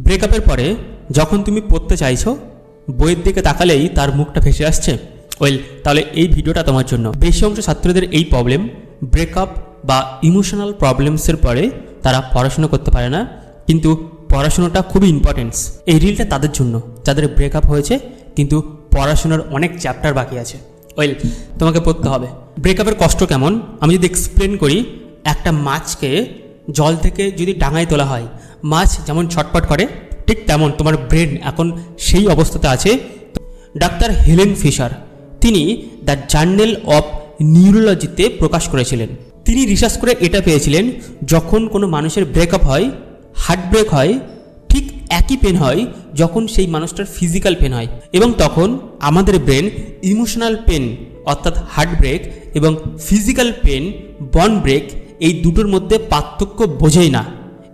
ব্রেকআপের পরে যখন তুমি পড়তে চাইছো, বইয়ের দিকে তাকালেই তার মুখটা ভেসে আসছে, তাহলে এই ভিডিওটা তোমার জন্য। বেশি অংশ ছাত্রদের এই প্রবলেম, ব্রেকআপ বা ইমোশনাল প্রবলেমসের পরে তারা পড়াশোনা করতে পারে না, কিন্তু পড়াশোনাটা খুবই ইম্পর্টেন্স। এই রিলটা তাদের জন্য যাদের ব্রেকআপ হয়েছে কিন্তু পড়াশোনার অনেক চ্যাপ্টার বাকি আছে। তোমাকে পড়তে হবে। ব্রেকআপের কষ্ট কেমন আমি যদি এক্সপ্লেন করি, একটা মাছকে জল থেকে যদি ডাঙায় তোলা হয়, মাছ যেমন ছটপট করে, ঠিক তেমন তোমার ব্রেন এখন সেই অবস্থাতে আছে। ডাক্তার হেলেন ফিশার, তিনি দ্য জার্নাল অফ নিউরোলজিতে প্রকাশ করেছিলেন। তিনি রিসার্চ করে এটা পেয়েছিলেন, যখন কোনো মানুষের ব্রেকআপ হয়, হার্ট ব্রেক হয়, ঠিক একই পেন হয় যখন সেই মানুষটার ফিজিক্যাল পেন হয়, এবং তখন আমাদের ব্রেন ইমোশনাল পেন অর্থাৎ হার্ট ব্রেক এবং ফিজিক্যাল পেন বন ব্রেক এই দুটোর মধ্যে পার্থক্য বোঝেই না,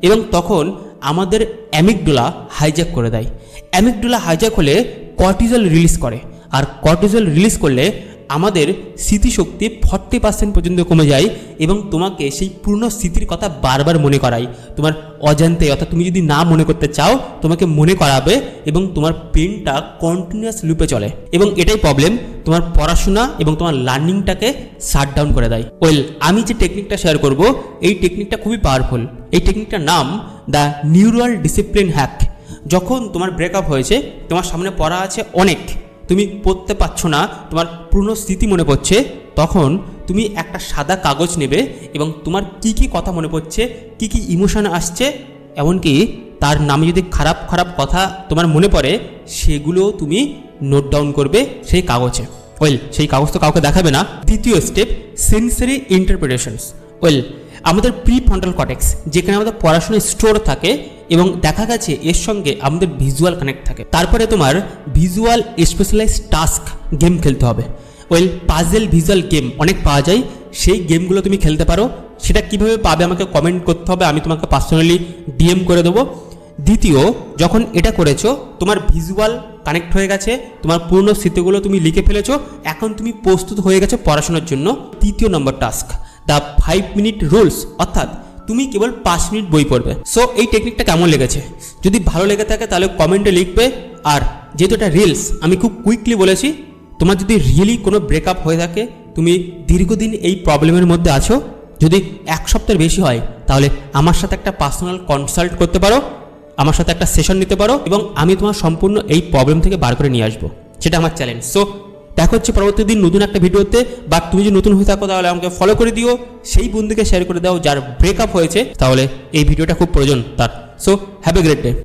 এবং তখন আমাদের অ্যামিগডালা হাইজ্যাক করে দেয়। অ্যামিগডালা হাইজ্যাক হলে কর্টিজল রিলিজ করে, আর কর্টিজল রিলিজ করলে আমাদের স্মৃতিশক্তি 40% পর্যন্ত কমে যায়, এবং তোমাকে সেই পুরনো স্মৃতির কথা বারবার মনে করায় তোমার অজান্তে। অর্থাৎ তুমি যদি না মনে করতে চাও, তোমাকে মনে করাবে, এবং তোমার পেনটা কন্টিনিউয়াস লুপে চলে, এবং এটাই প্রবলেম, তোমার পড়াশোনা এবং তোমার লার্নিংটাকে শাট ডাউন করে দেয়। আমি যে টেকনিকটা শেয়ার করব, এই টেকনিকটা খুবই পাওয়ারফুল। এই টেকনিকটার নাম দ্য নিউরাল ডিসিপ্লিন হ্যাক। যখন তোমার ব্রেকআপ হয়েছে, তোমার সামনে পড়া আছে অনেক, তুমি পড়তে পারছো না, তোমার পুরনো স্মৃতি মনে পড়ছে, তখন তুমি একটা সাদা কাগজ নেবে এবং তোমার কি কি কথা মনে পড়ছে, কি কি ইমোশন আসছে, এমনকি তার নামে যদি খারাপ খারাপ কথা তোমার মনে পড়ে, সেগুলো তুমি নোট ডাউন করবে সেই কাগজে। সেই কাগজ তো কাউকে দেখাবে না। দ্বিতীয় স্টেপ, সেন্সরি ইন্টারপ্রিটেশনস। আমাদের প্রিফ্রন্টাল কর্টেক্স, যেখানে আমাদের পড়াশোনার স্টোর থাকে, এবং দেখা গেছে এর সঙ্গে আমাদের ভিজুয়াল কানেক্ট থাকে। তারপরে তোমার ভিজুয়াল স্পেশালাইজ টাস্ক গেম খেলতে হবে। পাজেল ভিজুয়াল গেম অনেক পাওয়া যায়, সেই গেমগুলো তুমি খেলতে পারো। সেটা কিভাবে পাবে আমাকে কমেন্ট করতে হবে, আমি তোমাকে পার্সোনালি ডিএম করে দেবো। দ্বিতীয়, যখন এটা করেছো, তোমার ভিজুয়াল কানেক্ট হয়ে গেছে, তোমার পুরনো স্মৃতিগুলো তুমি লিখে ফেলেছো, এখন তুমি প্রস্তুত হয়ে গেছো পড়াশোনার জন্য। তৃতীয় নম্বর টাস্ক, দ্য 5 মিনিট রুলস, অর্থাৎ তুমি কেবল 5 মিনিট বই পড়বে। সো এই টেকনিকটা কেমন লেগেছে? যদি ভালো লেগে থাকে তাহলে কমেন্টে লিখবে। আর যেহেতু এটা রিলস, আমি খুব কুইকলি বলেছি, তোমার যদি রিয়েলি কোনো ব্রেকআপ হয়ে থাকে, তুমি দীর্ঘদিন এই প্রবলেমের মধ্যে আছো, যদি 1 সপ্তাহের বেশি হয়, তাহলে আমার সাথে একটা পার্সোনাল কনসাল্ট করতে পারো, আমার সাথে একটা সেশন নিতে পারো, এবং আমি তোমার সম্পূর্ণ এই প্রবলেম থেকে বার করে নিয়ে আসবো। সেটা আমার চ্যালেঞ্জ। সো দেখা হচ্ছে পরবর্তী দিন নতুন একটা ভিডিওতে। বা তুমি যদি নতুন হয়ে থাকো, তাহলে আমাকে ফলো করে দিও, সেই বন্ধুকে শেয়ার করে দাও যার ব্রেকআপ হয়েছে, তাহলে এই ভিডিওটা খুব প্রয়োজন তার। So have a great day.